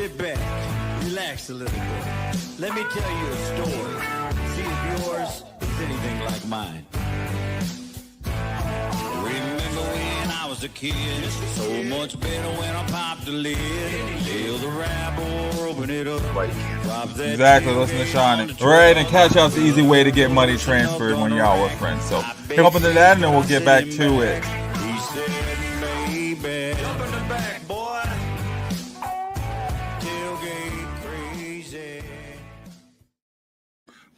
sit back, relax a little bit. Let me tell you a story. See if yours is anything like mine. Remember when I was a kid? So much better when I popped the lid. Feel the rap or open it up. Exactly, listen to Shiny. Right, and Cash Out's the easy way to get money transferred when y'all with friends. So jump into that and then we'll get back to it. He said, baby, jump in the back, boy. Tailgate crazy.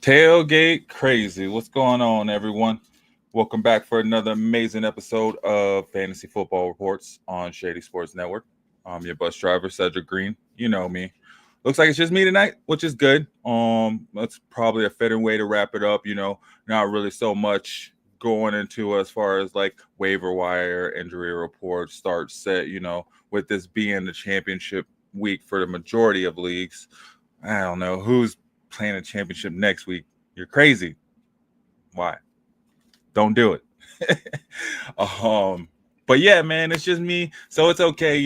Tailgate crazy. What's going on, everyone? Welcome back for another amazing episode of Fantasy Football Reports on Shady Sports Network. I'm your bus driver, Cedric Green. You know me. Looks like it's just me tonight, which is good. That's probably a fitting way to wrap it up. You know, not really so much going into as far as like waiver wire, injury report, start set, you know, with this being the championship week for the majority of leagues. I don't know who's playing a championship next week. You're crazy. Why? Don't do it. But yeah, man, it's just me. So it's okay,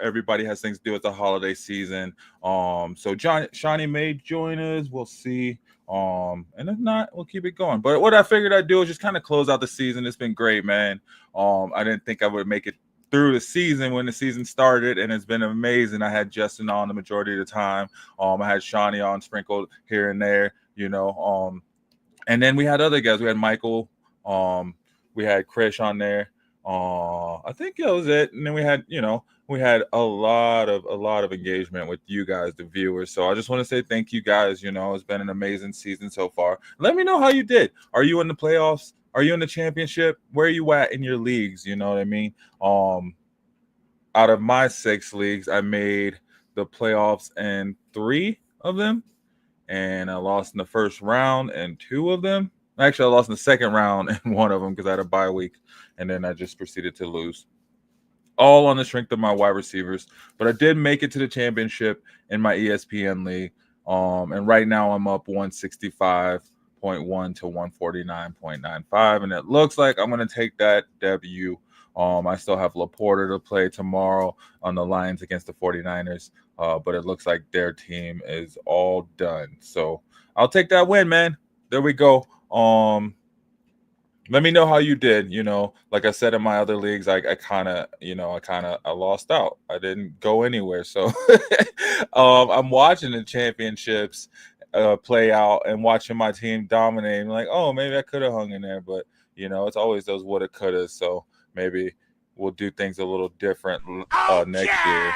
everybody has things to do with the holiday season. So Shawnee may join us. We'll see. And if not, we'll keep it going. But what I figured I'd do is just kind of close out the season. It's been great, man. I didn't think I would make it through the season when the season started, and it's been amazing. I had Justin on the majority of the time. I had Shawnee on sprinkled here and there, and then we had other guys. We had Michael. We had Krish on there. I think that was it. And then we had a lot of engagement with you guys, the viewers. So I just want to say thank you guys. It's been an amazing season so far. Let me know how you did. Are you in the playoffs? Are you in the championship? Where are you at in your leagues? You know what I mean? Out of my 6 leagues, I made the playoffs in 3 of them. And I lost in the first round in 2 of them. Actually, I lost in the second round in 1 of them because I had a bye week, and then I just proceeded to lose. All on the strength of my wide receivers. But I did make it to the championship in my ESPN league. And right now I'm up 165.1 to 149.95. And it looks like I'm going to take that W. I still have Laporta to play tomorrow on the Lions against the 49ers. But it looks like their team is all done. So I'll take that win, man. There we go. Let me know how you did. Like I said in my other leagues, I lost out. I didn't go anywhere. So I'm watching the championships play out and watching my team dominate. I'm like, oh, maybe I could have hung in there, but it's always those woulda, coulda. So maybe we'll do things a little different next year.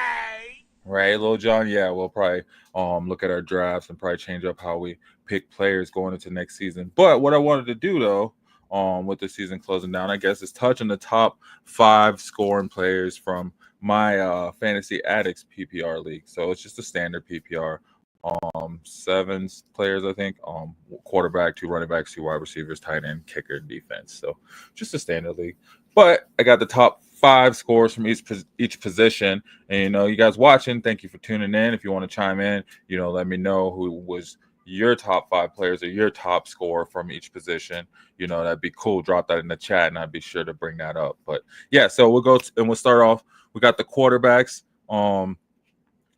Right, Lil John? Yeah, we'll probably look at our drafts and probably change up how we pick players going into next season. But what I wanted to do, though, with the season closing down, I guess, is touch on the top 5 scoring players from my Fantasy Addicts PPR league. So it's just a standard PPR. 7 players, I think. Quarterback, 2 running backs, 2 wide receivers, tight end, kicker, defense. So just a standard league. But I got the top 5 scores from each position. And, you guys watching, thank you for tuning in. If you want to chime in, let me know who was your top 5 players or your top score from each position. That'd be cool. Drop that in the chat, and I'd be sure to bring that up. But, yeah, so we'll go and we'll start off. We got the quarterbacks.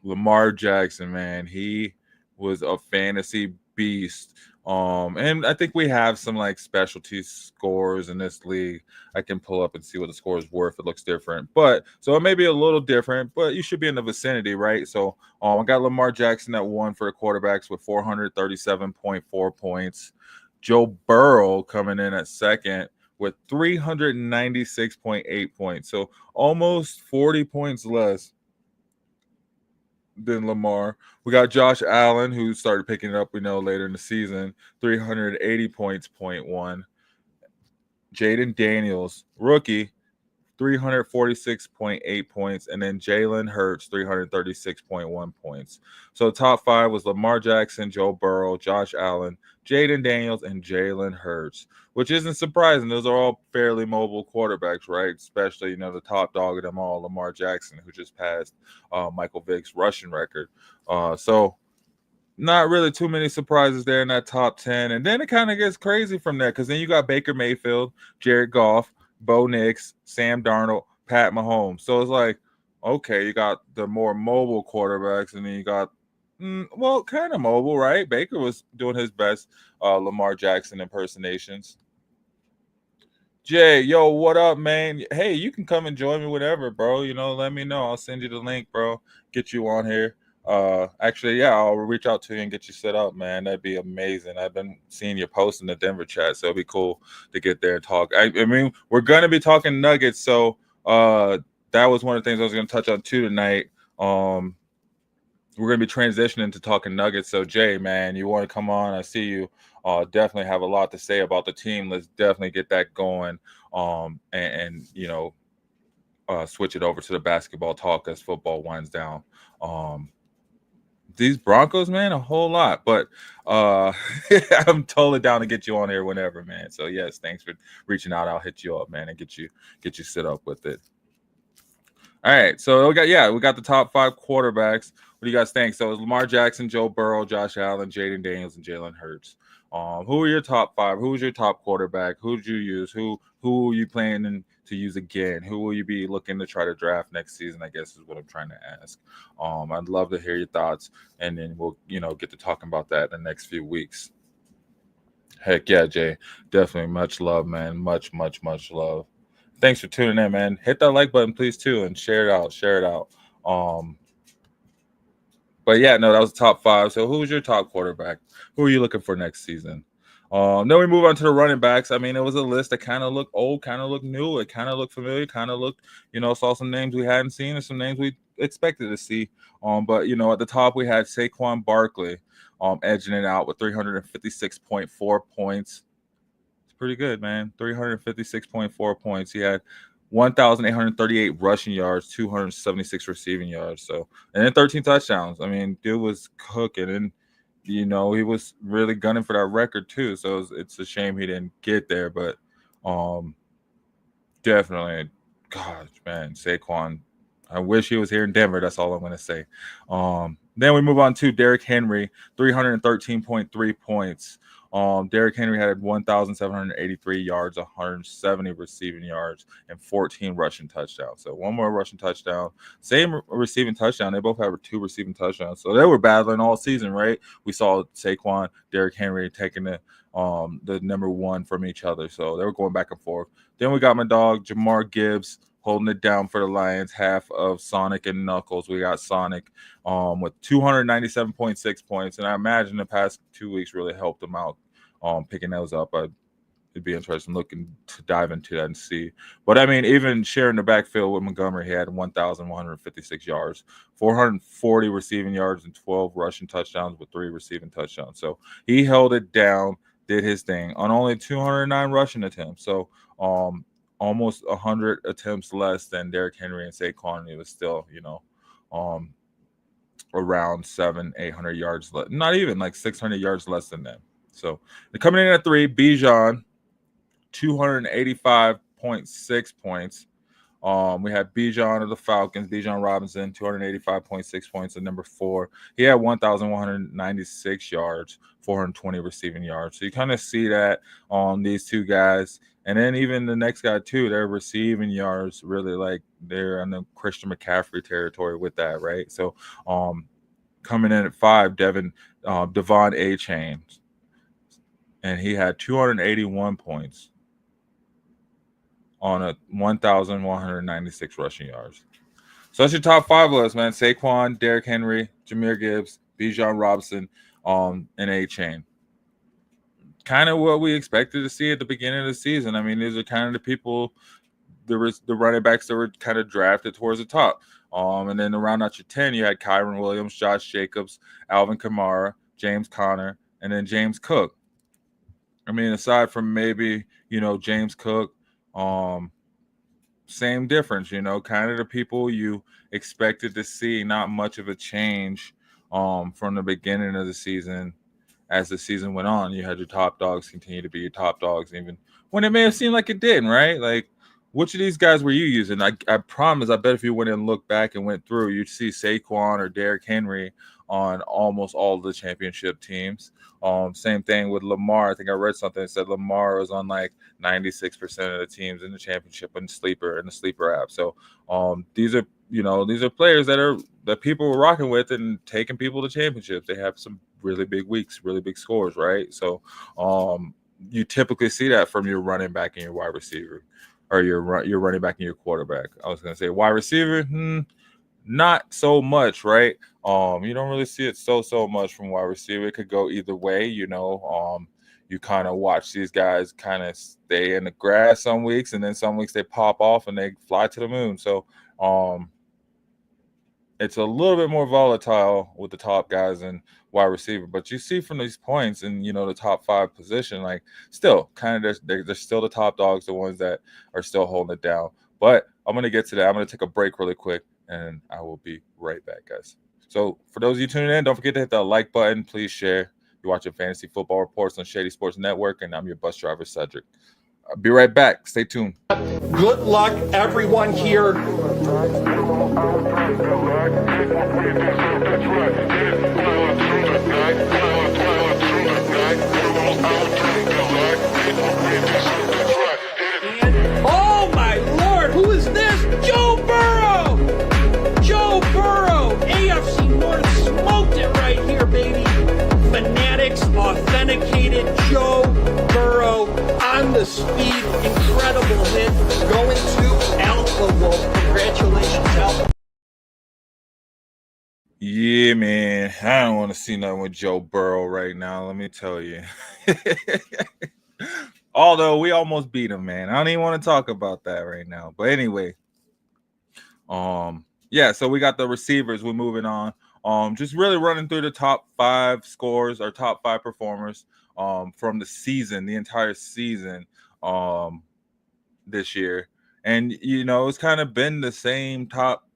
Lamar Jackson, man, he was a fantasy beast. And I think we have some like specialty scores in this league. I can pull up and see what the score is worth. It looks different, but so it may be a little different, but you should be in the vicinity, right? So I got Lamar Jackson at 1 for the quarterbacks with 437.4 points. Joe Burrow coming in at 2nd with 396.8 points. So almost 40 points less than Lamar. We got Josh Allen, who started picking it up, later in the season, 380 points, 0.1. Jaden Daniels, rookie, 346.8 points, and then Jalen Hurts, 336.1 points. So top 5 was Lamar Jackson, Joe Burrow, Josh Allen, Jaden Daniels, and Jalen Hurts, which isn't surprising. Those are all fairly mobile quarterbacks, right? Especially, the top dog of them all, Lamar Jackson, who just passed Michael Vick's rushing record. So not really too many surprises there in that top 10. And then it kind of gets crazy from there because then you got Baker Mayfield, Jared Goff, Bo Nix, Sam Darnold, Pat Mahomes. So it's like, Okay, you got the more mobile quarterbacks, and then you got, well, kind of mobile, right? Baker was doing his best Lamar Jackson impersonations. Jay, yo, what up, man? Hey, you can come and join me whenever, bro. Let me know. I'll send you the link, bro. Get you on here. Actually, yeah, I'll reach out to you and get you set up, man. That'd be amazing. I've been seeing you post in the Denver chat, so it'd be cool to get there and talk. I mean, we're gonna be talking Nuggets, so that was one of the things I was gonna touch on too tonight. We're going to be transitioning to talking Nuggets. So, Jay, man, you want to come on? I see you definitely have a lot to say about the team. Let's definitely get that going and switch it over to the basketball talk as football winds down. These Broncos, man, a whole lot. But I'm totally down to get you on here whenever, man. So, yes, thanks for reaching out. I'll hit you up, man, and get you set up with it. All right, so we got the top 5 quarterbacks. What do you guys think? So it was Lamar Jackson, Joe Burrow, Josh Allen, Jaden Daniels, and Jalen Hurts. Who are your top 5? Who was your top quarterback? Who did you use? Who are you planning to use again? Who will you be looking to try to draft next season? I guess is what I'm trying to ask. I'd love to hear your thoughts, and then we'll get to talking about that in the next few weeks. Heck yeah, Jay. Definitely much love, man. Much, much, much love. Thanks for tuning in, man. Hit that like button, please, too, and share it out. Share it out. But yeah, no, that was the top 5. So who's your top quarterback? Who are you looking for next season? Then we move on to the running backs. I mean, it was a list that kind of looked old, kind of looked new. It kind of looked familiar, kind of looked, saw some names we hadn't seen and some names we expected to see. But at the top we had Saquon Barkley edging it out with 356.4 points. Pretty good, man. 356.4 points. He had 1,838 rushing yards, 276 receiving yards. So, and then 13 touchdowns. I mean, dude was cooking, and he was really gunning for that record too. So it's a shame he didn't get there, but definitely, gosh, man, Saquon. I wish he was here in Denver. That's all I'm going to say. Then we move on to Derrick Henry, 313.3 points. Derrick Henry had 1,783 yards, 170 receiving yards, and 14 rushing touchdowns. So one more rushing touchdown, same receiving touchdown. They both have 2 receiving touchdowns. So they were battling all season, right? We saw Saquon, Derrick Henry taking the number 1 from each other. So they were going back and forth. Then we got my dog Jamar Gibbs holding it down for the Lions, half of Sonic and Knuckles. We got Sonic with 297.6 points, and I imagine the past 2 weeks really helped him out picking those up. It'd be interesting looking to dive into that and see. But, I mean, even sharing the backfield with Montgomery, he had 1,156 yards, 440 receiving yards, and 12 rushing touchdowns with 3 receiving touchdowns. So he held it down, did his thing on only 209 rushing attempts. So almost 100 attempts less than Derrick Henry and Saquon. He was still, around 700-800 yards, not even like 600 yards less than them. So coming in at 3, Bijan, 285.6 points. We had Bijan of the Falcons, Bijan Robinson, 285.6 points at number 4. He had 1,196 yards, 420 receiving yards. So you kind of see that on these 2 guys. And then even the next guy, too, their receiving yards really like they're in the Christian McCaffrey territory with that, right? So coming in at 5, Devon A-Chain. And he had 281 points on a 1,196 rushing yards. So that's your top 5 list, man. Saquon, Derrick Henry, Jahmyr Gibbs, Bijan Robinson, and A-Chain. Kind of what we expected to see at the beginning of the season. I mean, these are kind of the people, the running backs that were kind of drafted towards the top. And then around out your 10, you had Kyron Williams, Josh Jacobs, Alvin Kamara, James Conner, and then James Cook. I mean, aside from maybe, James Cook, same difference, kind of the people you expected to see, not much of a change from the beginning of the season. As the season went on, you had your top dogs continue to be your top dogs, even when it may have seemed like it didn't, right? Like, which of these guys were you using? I promise, I bet if you went and looked back and went through, you'd see Saquon or Derrick Henry on almost all the championship teams. Same thing with Lamar. I think I read something that said Lamar was on like 96% of the teams in the championship in the sleeper app. So these are players that people were rocking with and taking people to championships. They have some really big weeks, really big scores, right? So you typically see that from your running back and your wide receiver, or your running back and your quarterback. I was going to say wide receiver, not so much, right? You don't really see it so much from wide receiver. It could go either way, you kind of watch these guys kind of stay in the grass some weeks, and then some weeks they pop off and they fly to the moon. So it's a little bit more volatile with the top guys and wide receiver, but you see from these points and the top 5 position, like still kind of they're still the top dogs, the ones that are still holding it down. But I'm gonna get to that. I'm gonna take a break really quick, and I will be right back, guys. So for those of you tuning in, don't forget to hit that like button. Please share. You're watching Fantasy Football Reports on Shady Sports Network, and I'm your bus driver, Cedric. I'll be right back. Stay tuned. Good luck, everyone here. Oh my Lord, who is this? Joe Burrow! Joe Burrow! AFC North smoked it right here, baby. Fanatics, authenticated Joe Burrow on the speed, incredible hit, going to Alpha Wolf. Congratulations, Alpha. Yeah, man. I don't want to see nothing with Joe Burrow right now. Let me tell you. Although we almost beat him, man. I don't even want to talk about that right now. But anyway, yeah. So we got the receivers. We're moving on. Just really running through the top 5 scores or top 5 performers from the season, the entire season this year. And it's kind of been the same top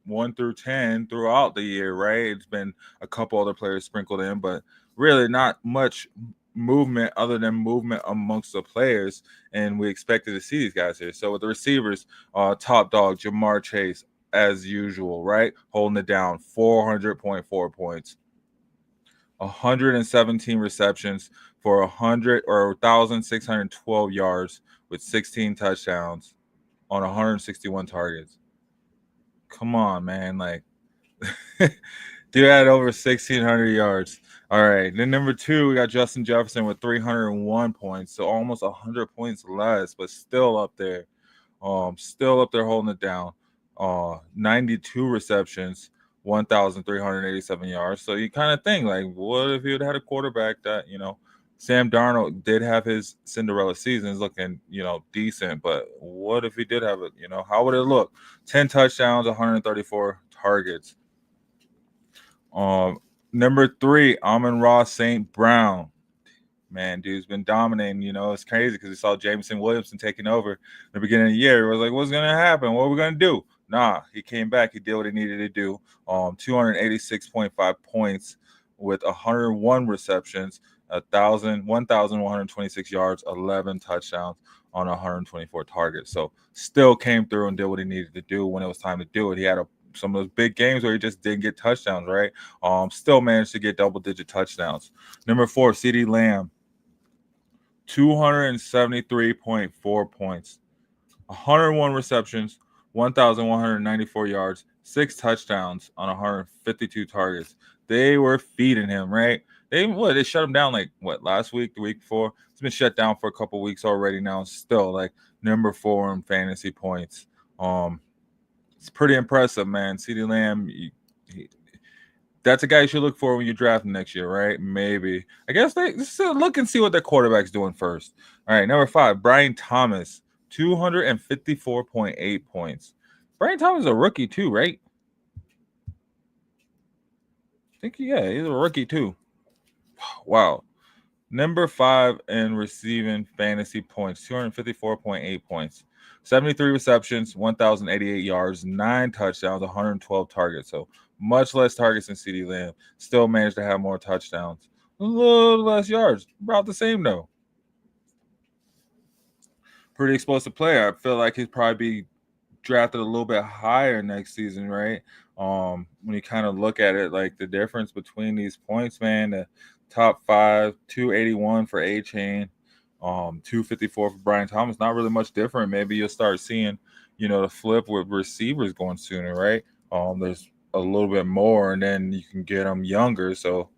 1 through 10 throughout the year, right? It's been a couple other players sprinkled in, but really not much movement other than movement amongst the players, and we expected to see these guys here. So with the receivers, top dog Jamar Chase, as usual, right? Holding it down, 400.4 points, 117 receptions for 1,612 yards with 16 touchdowns on 161 targets. Come on, man. Like, dude had over 1,600 yards. All right. Then number 2, we got Justin Jefferson with 301 points. So almost 100 points less, but still up there. Still up there holding it down. 92 receptions, 1,387 yards. So you kind of think, like, what if he would have had a quarterback that, Sam Darnold did have his Cinderella seasons looking, decent, but what if he did have it? How would it look? 10 touchdowns, 134 targets. Number 3, Amon-Ra St. Brown. Man, dude's been dominating. It's crazy because we saw Jameson Williamson taking over in the beginning of the year. It was like, what's going to happen? What are we going to do? Nah, he came back. He did what he needed to do. 286.5 points with 101 receptions, 1,126 yards, 11 touchdowns on 124 targets. So still came through and did what he needed to do when it was time to do it. He had some of those big games where he just didn't get touchdowns, right? Still managed to get double-digit touchdowns. Number 4, CeeDee Lamb, 273.4 points, 101 receptions, 1,194 yards, 6 touchdowns on 152 targets. They were feeding him, right? They shut him down last week, the week before. It's been shut down for a couple weeks already now. Still like number 4 in fantasy points. It's pretty impressive, man. CeeDee Lamb, that's a guy you should look for when you draft him next year, right? Maybe. I guess let's look and see what their quarterback's doing first. All right, number 5, Brian Thomas, 254.8 points. Brian Thomas is a rookie too, right? I think, yeah, he's a rookie too. Wow. Number 5 in receiving fantasy points, 254.8 points. 73 receptions, 1,088 yards, 9 touchdowns, 112 targets. So much less targets than CeeDee Lamb. Still managed to have more touchdowns. A little less yards. About the same, though. Pretty explosive player. I feel like he'd probably be drafted a little bit higher next season, right? When you kind of look at it, like the difference between these points, man, the top 5, 281 for A-Chain, 254 for Brian Thomas, not really much different. Maybe you'll start seeing, the flip with receivers going sooner, right? There's a little bit more, and then you can get them younger. So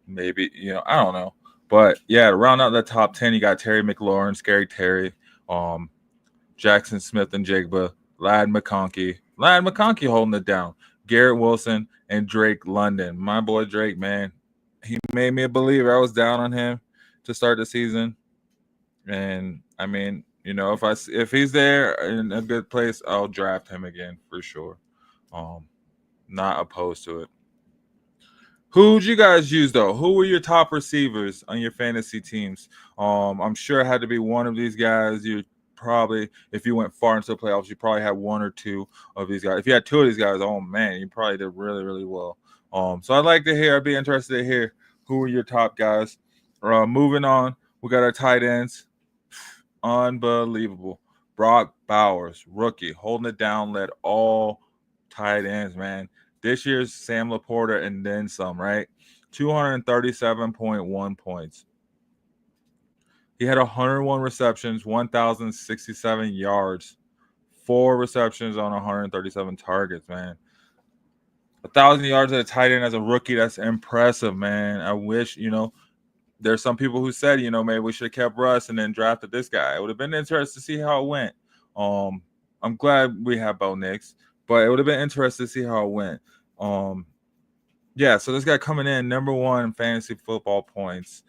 maybe, I don't know. But yeah, to round out the top 10, you got Terry McLaurin, Scary Terry, Jackson Smith and Jigba, Ladd McConkey holding it down, Garrett Wilson, and Drake London. My boy Drake, man, he made me a believer. I was down on him to start the season. And I mean, if he's there in a good place, I'll draft him again for sure. Not opposed to it. Who'd you guys use though? Who were your top receivers on your fantasy teams? I'm sure it had to be one of these guys. You probably, if you went far into the playoffs, you probably had one or two of these guys. If you had two of these guys, oh man, you probably did really, really well. So I'd be interested to hear who were your top guys. Moving on, we got our tight ends. Unbelievable. Brock Bowers, rookie, holding it down, led all tight ends, man. This year's Sam Laporta and then some, right? 237.1 points. He had 101 receptions, 1,067 yards, 4 receptions on 137 targets, man. 1,000 yards at a tight end as a rookie, that's impressive, man. I wish, there's some people who said, maybe we should have kept Russ and then drafted this guy. It would have been interesting to see how it went. I'm glad we have Bo Nix, but it would have been interesting to see how it went. So this guy coming in number 1 in fantasy football points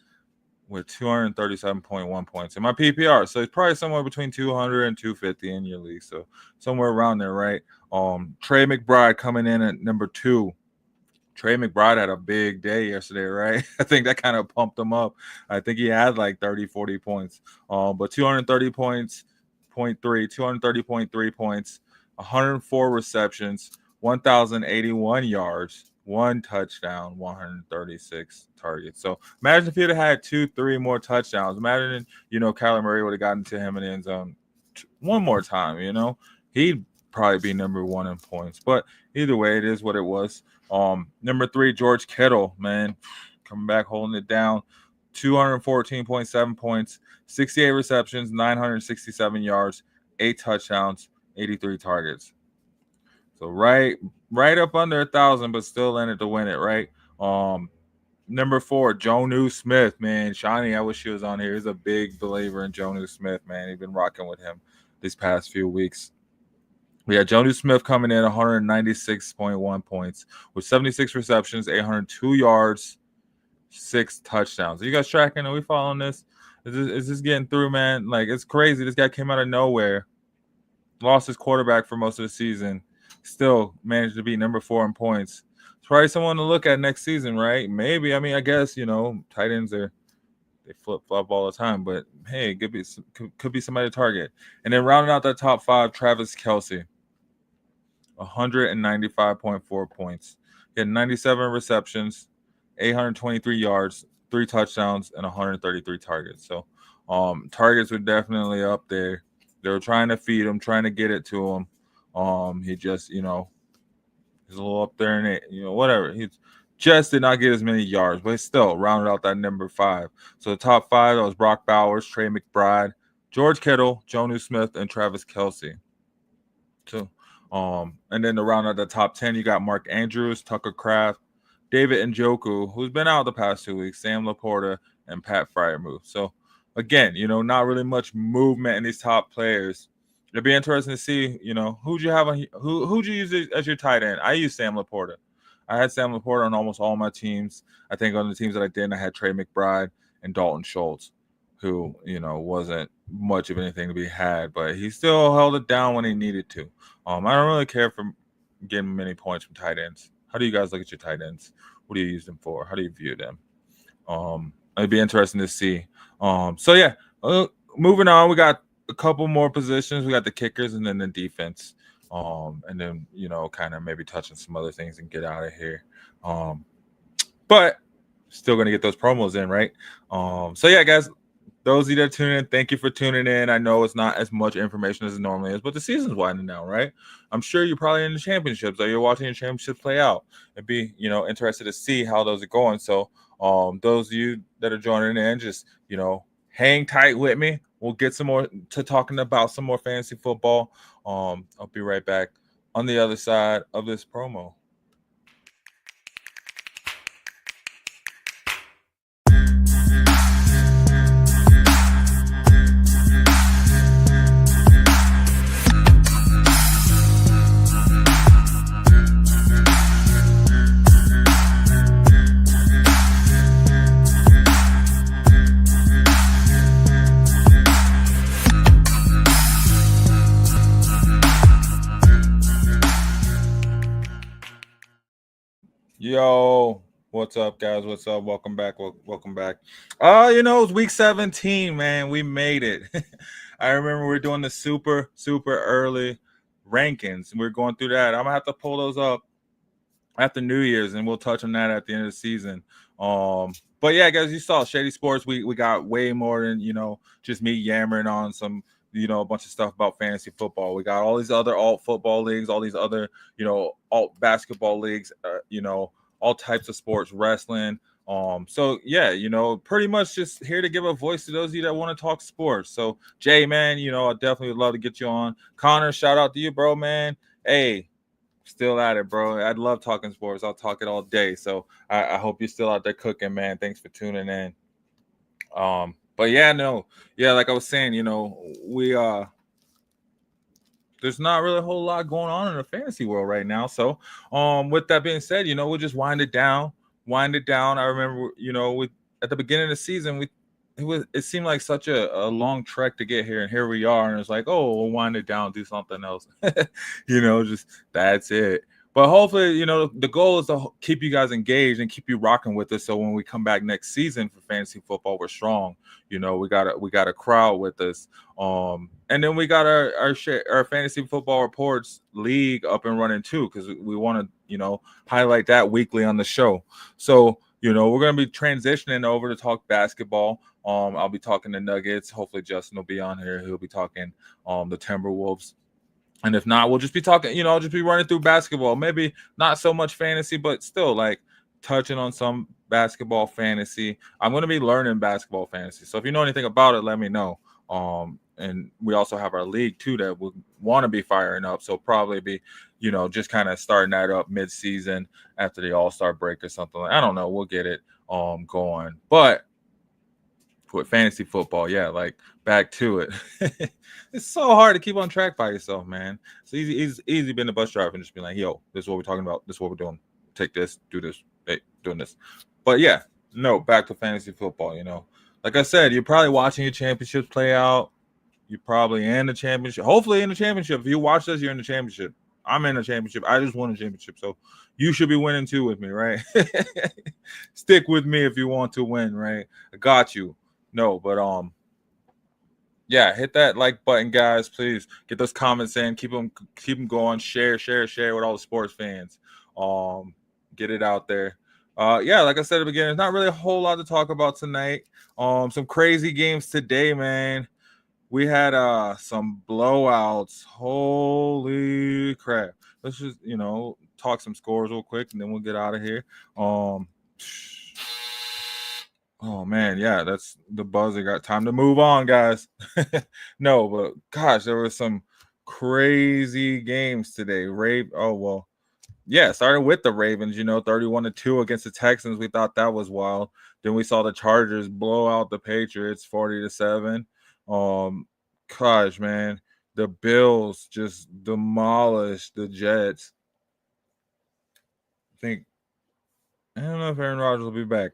with 237.1 points in my PPR. So it's probably somewhere between 200 and 250 in your league. So somewhere around there, right? Trey McBride coming in at number 2. Trey McBride had a big day yesterday, right? I think that kind of pumped him up. I think he had like 30, 40 points. But 230 points, 230.3 points, 104 receptions, 1,081 yards, 1 touchdown, 136 targets. So imagine if he'd have had 2-3 more touchdowns. Imagine, Kyler Murray would have gotten to him in the end zone one more time, He'd probably be number 1 in points. But either way, it is what it was. Number 3, George Kittle, man, coming back, holding it down. 214.7 points, 68 receptions, 967 yards, 8 touchdowns, 83 targets. So right up under 1,000, but still in it to win it, right? Number 4, Jonnu Smith, man. Shiny, I wish he was on here. He's a big believer in Jonnu Smith, man. He's been rocking with him these past few weeks. We had Jonnu Smith coming in 196.1 points with 76 receptions, 802 yards, 6 touchdowns. Are you guys tracking? Are we following this? Is this getting through, man? Like, it's crazy. This guy came out of nowhere, lost his quarterback for most of the season, still managed to be number 4 in points. It's probably someone to look at next season, right? Maybe. I mean, I guess, tight ends they flip-flop all the time, but hey, could be somebody to target. And then rounding out that top 5, Travis Kelce, 195.4 points. He had 97 receptions, 823 yards, 3 touchdowns, and 133 targets. So targets were definitely up there. They were trying to feed him, trying to get it to him. He just, he's a little up there in it, whatever. He just did not get as many yards, but still rounded out that number 5. So the top 5, that was Brock Bowers, Trey McBride, George Kittle, Jonnu Smith, and Travis Kelce. So, and then to round out the top 10, you got Mark Andrews, Tucker Kraft, David Njoku, who's been out the past 2 weeks, Sam Laporta, and Pat Freiermuth. So again, not really much movement in these top players. It'd be interesting to see, who'd you have who'd you use as your tight end? I used Sam Laporta. I had Sam Laporta on almost all my teams. I think on the teams that I didn't, I had Trey McBride and Dalton Schultz, who, wasn't much of anything to be had, but he still held it down when he needed to. I don't really care for getting many points from tight ends. How do you guys look at your tight ends? What do you use them for? How do you view them? It'd be interesting to see. Moving on, we got a couple more positions. We got the kickers and then the defense. And then, kind of maybe touching some other things and get out of here. But still going to get those promos in, right? Guys, those of you that tune in, thank you for tuning in. I know it's not as much information as it normally is, but the season's winding down, right? I'm sure you're probably in the championships or you're watching the championships play out and be, interested to see how those are going. So those of you that are joining in, just, hang tight with me. We'll get some more to talking about some more fantasy football. I'll be right back on the other side of this promo. Yo, what's up, guys? What's up? Welcome back. Welcome back. It's week 17, man. We made it. I remember we were doing the super early rankings. We're going through that. I'm gonna have to pull those up after New Year's, and we'll touch on that at the end of the season. But yeah, guys, you saw Shady Sports. We got way more than just me yammering on some a bunch of stuff about fantasy football. We got all these other alt football leagues, all these other alt basketball leagues, all types of sports, wrestling. So yeah, pretty much just here to give a voice to those of you that want to talk sports. So Jay, man, I definitely would love to get you on. Connor, shout out to you, bro, man. Hey, still at it, bro. I'd love talking sports. I'll talk it all day. So I hope you're still out there cooking, man. Thanks for tuning in. But like I was saying, we there's not really a whole lot going on in the fantasy world right now. So with that being said, we'll just wind it down. I remember, at the beginning of the season, it seemed like such a long trek to get here, and here we are, and it's like, oh, we'll wind it down, do something else. Just that's it. But hopefully, the goal is to keep you guys engaged and keep you rocking with us. So when we come back next season for fantasy football, we're strong. We got a crowd with us. And then we got our fantasy football reports league up and running too, because we want to, highlight that weekly on the show. So, we're going to be transitioning over to talk basketball. I'll be talking the Nuggets. Hopefully Justin will be on here. He'll be talking the Timberwolves. And if not, we'll just be talking, I'll just be running through basketball. Maybe not so much fantasy, but still like touching on some basketball fantasy. I'm going to be learning basketball fantasy. So if you know anything about it, let me know. And we also have our league too that we want to be firing up. So probably be, just kind of starting that up mid-season after the All-Star break or something. I don't know. We'll get it going. But with fantasy football, yeah, like back to it. It's so hard to keep on track by yourself, man. It's easy being a bus driver and just be like, yo, this is what we're talking about. This is what we're doing. Take this, do this, hey, doing this. But yeah, no, back to fantasy football, Like I said, you're probably watching your championships play out. You're probably in the championship. Hopefully in the championship. If you watch this, you're in the championship. I'm in the championship. I just won a championship. So you should be winning too with me, right? Stick with me if you want to win, right? I got you. No, but yeah, hit that like button, guys. Please get those comments in. Keep them going. Share with all the sports fans. Get it out there. Yeah, like I said at the beginning, there's not really a whole lot to talk about tonight. Some crazy games today, man. We had some blowouts. Holy crap. Let's just, talk some scores real quick and then we'll get out of here. Oh man, yeah, that's the buzzer. Got time to move on, guys. No, but gosh, there were some crazy games today. Started with the Ravens, 31-2 against the Texans. We thought that was wild. Then we saw the Chargers blow out the Patriots 40-7. Gosh, man, the Bills just demolished the Jets. I don't know if Aaron Rodgers will be back.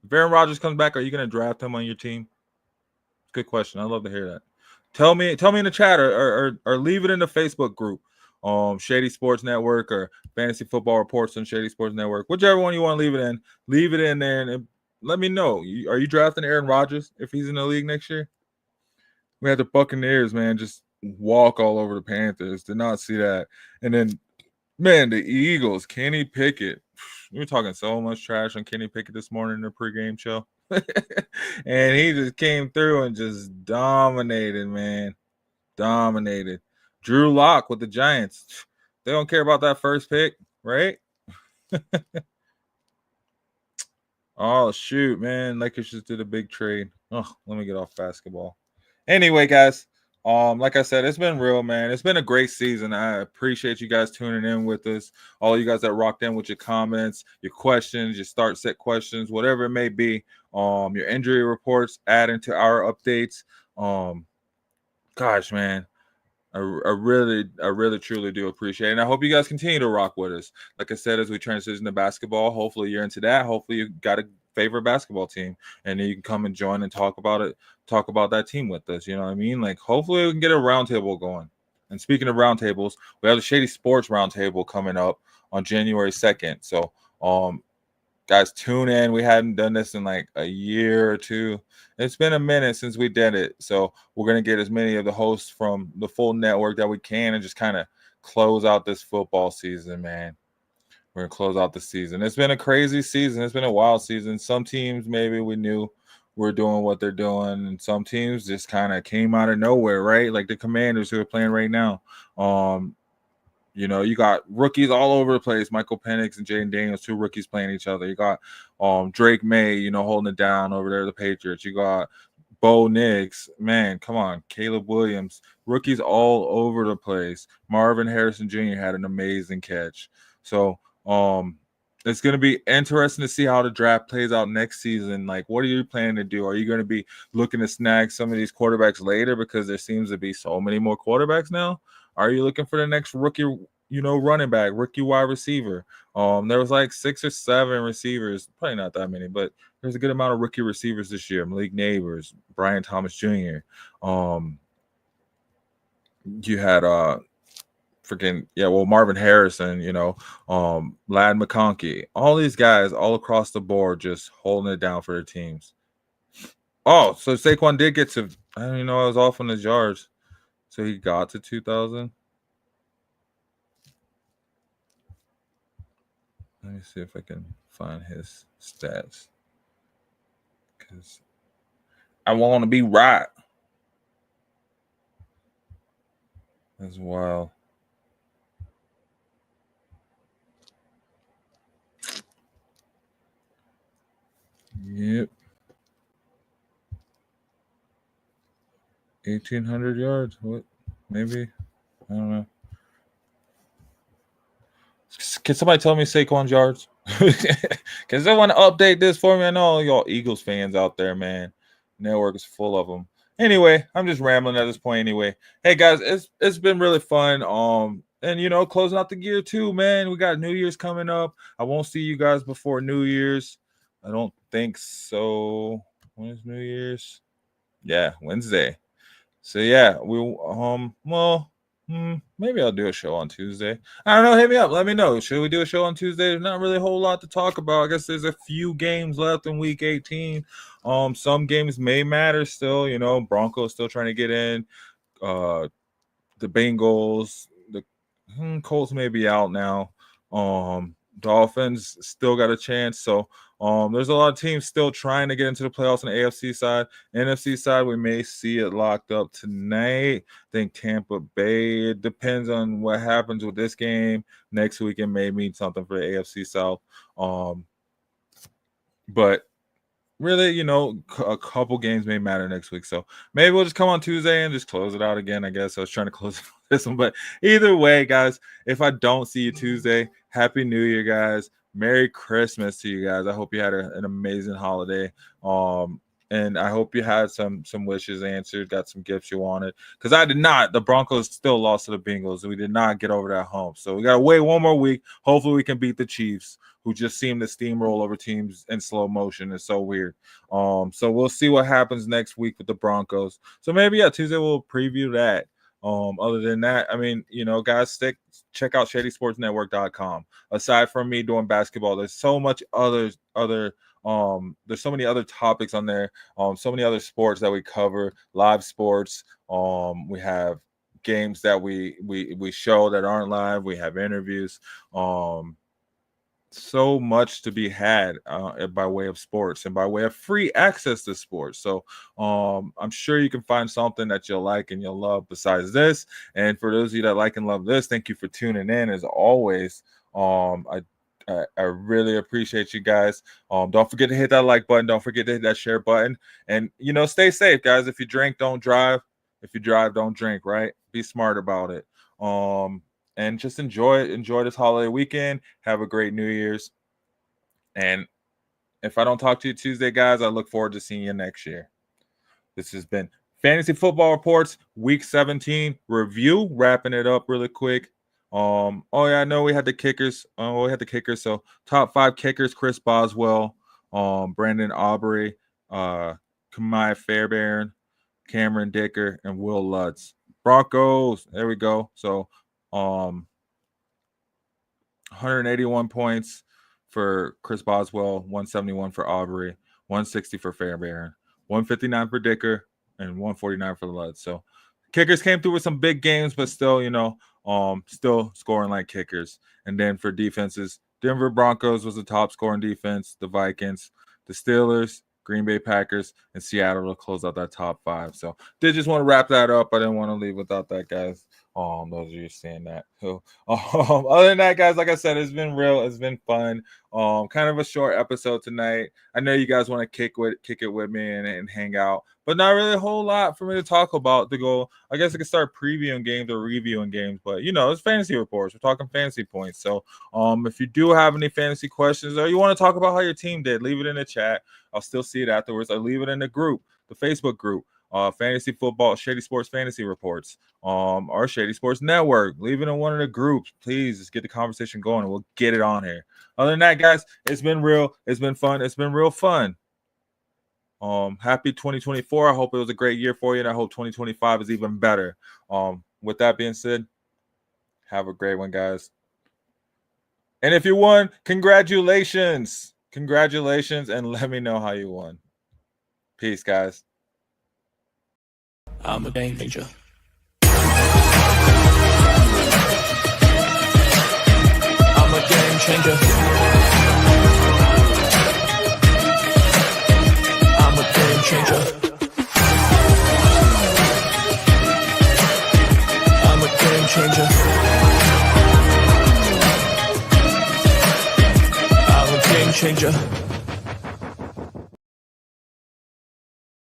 If Aaron Rodgers comes back, are you going to draft him on your team? Good question. I'd love to hear that. Tell me in the chat or leave it in the Facebook group. Shady Sports Network or Fantasy Football Reports on Shady Sports Network. Whichever one you want to leave it in. Leave it in there and let me know. Are you drafting Aaron Rodgers if he's in the league next year? We had the Buccaneers, man, just walk all over the Panthers. Did not see that. And then, man, the Eagles, Kenny Pickett. We were talking so much trash on Kenny Pickett this morning in the pregame show. And he just came through and just dominated, man. Dominated. Drew Lock with the Giants. They don't care about that first pick, right? Oh, shoot, man. Lakers just did a big trade. Oh, let me get off basketball. Anyway, guys, like I said, it's been real, man. It's been a great season. I appreciate you guys tuning in with us. All you guys that rocked in with your comments, your questions, your start set questions, whatever it may be. Your injury reports, adding to our updates. Gosh, man. I really, truly do appreciate it. And I hope you guys continue to rock with us. Like I said, as we transition to basketball, hopefully you're into that. Hopefully you got a favorite basketball team, and then you can come and join and talk about it, talk about that team with us. You know what I mean? Like, hopefully we can get a roundtable going. And speaking of roundtables, we have the Shady Sports Roundtable coming up on January 2nd. So, guys, tune in. We hadn't done this in like a year or two. It's been a minute since we did it. So we're going to get as many of the hosts from the full network that we can and just kind of close out this football season, man. We're going to close out the season. It's been a crazy season. It's been a wild season. Some teams maybe we knew were doing what they're doing, and some teams just kind of came out of nowhere, right? Like the Commanders who are playing right now. You know, you got rookies all over the place. Michael Penix and Jaden Daniels, two rookies playing each other. You got Drake May, you know, holding it down over there, the Patriots. You got Bo Nix. Man, come on. Caleb Williams. Rookies all over the place. Marvin Harrison Jr. had an amazing catch. So it's going to be interesting to see how the draft plays out next season. Like, what are you planning to do? Are you going to be looking to snag some of these quarterbacks later because there seems to be so many more quarterbacks now? Are you looking for the next rookie, you know, running back, rookie wide receiver? There was like 6 or 7 receivers, probably not that many, but there's a good amount of rookie receivers this year. Malik Neighbors, Brian Thomas Jr. You had Marvin Harrison, you know, Lad McConkey, all these guys all across the board just holding it down for their teams. Oh, so Saquon did get to, I don't even know I was off on his yards. So he got to 2,000. Let me see if I can find his stats. Because I want to be right. That's wild. Yep. 1,800 yards. What? Maybe. I don't know. Can somebody tell me Saquon's yards? Can someone update this for me? I know all y'all Eagles fans out there, man. Network is full of them. Anyway, I'm just rambling at this point anyway. Hey, guys, it's been really fun. And, you know, closing out the year too, man. We got New Year's coming up. I won't see you guys before New Year's. I don't think so. When is New Year's? Yeah, Wednesday. So yeah, maybe I'll do a show on Tuesday. I don't know. Hit me up. Let me know. Should we do a show on Tuesday? There's not really a whole lot to talk about. I guess there's a few games left in Week 18. Some games may matter still. You know, Broncos still trying to get in. The Bengals, the Colts may be out now. Dolphins still got a chance. So there's a lot of teams still trying to get into the playoffs on the AFC side. NFC side, we may see it locked up tonight. I think Tampa Bay, it depends on what happens with this game. Next week, it may mean something for the AFC South. But really, you know, a couple games may matter next week. So maybe we'll just come on Tuesday and just close it out again. I guess I was trying to close this one. But either way, guys, if I don't see you Tuesday, Happy New Year, guys. Merry Christmas to you guys. I hope you had an amazing holiday. And I hope you had some wishes answered, got some gifts you wanted. Because I did not. The Broncos still lost to the Bengals. We did not get over that hump. So we got to wait one more week. Hopefully we can beat the Chiefs, who just seem to steamroll over teams in slow motion. It's so weird. So we'll see what happens next week with the Broncos. So maybe, Tuesday we'll preview that. Other than that, I mean, you know, guys, check out ShadySportsNetwork.com. Aside from me doing basketball, there's so much there's so many other topics on there. So many other sports that we cover, live sports. We have games that we show that aren't live. We have interviews. so much to be had by way of sports and by way of free access to sports. So I'm sure you can find something that you'll like and you'll love besides this. And for those of you that like and love this, thank you for tuning in as always. I really appreciate you guys. Don't forget to hit that like button. Don't forget to hit that share button. And, stay safe, guys. If you drink, don't drive. If you drive, don't drink, right? Be smart about it. And just enjoy it. Enjoy this holiday weekend. Have a great New Year's. And if I don't talk to you Tuesday, guys, I look forward to seeing you next year. This has been Fantasy Football Reports Week 17 review. Wrapping it up really quick. I know we had the kickers. So top 5 kickers: Chris Boswell, Brandon Aubrey, Kamai Fairbairn, Cameron Dicker, and Will Lutz. Broncos. There we go. So 181 points for Chris Boswell, 171 for Aubrey, 160 for Fairbairn, 159 for Dicker, and 149 for Lutz. So kickers came through with some big games, but still, still scoring like kickers. And then for defenses, Denver Broncos was the top scoring defense, the Vikings, the Steelers, Green Bay Packers, and Seattle to close out that top 5. So did just want to wrap that up. I didn't want to leave without that, guys. Those of you seeing that. So, other than that, guys, like I said, it's been real. It's been fun. Kind of a short episode tonight. I know you guys want to kick it with me and hang out, but not really a whole lot for me to talk about. I guess I could start previewing games or reviewing games, but it's fantasy reports. We're talking fantasy points. So, if you do have any fantasy questions or you want to talk about how your team did, leave it in the chat. I'll still see it afterwards. I'll leave it in the group, the Facebook group. Fantasy Football, Shady Sports Fantasy Reports, or Shady Sports Network. Leave it in one of the groups. Please just get the conversation going and we'll get it on here. Other than that, guys, it's been real. It's been fun. It's been real fun. Happy 2024. I hope it was a great year for you, and I hope 2025 is even better. With that being said, have a great one, guys. And if you won, congratulations. Congratulations, and let me know how you won. Peace, guys. I'm a game changer. I'm a game changer. I'm a game changer. I'm a game changer. I'm a game changer.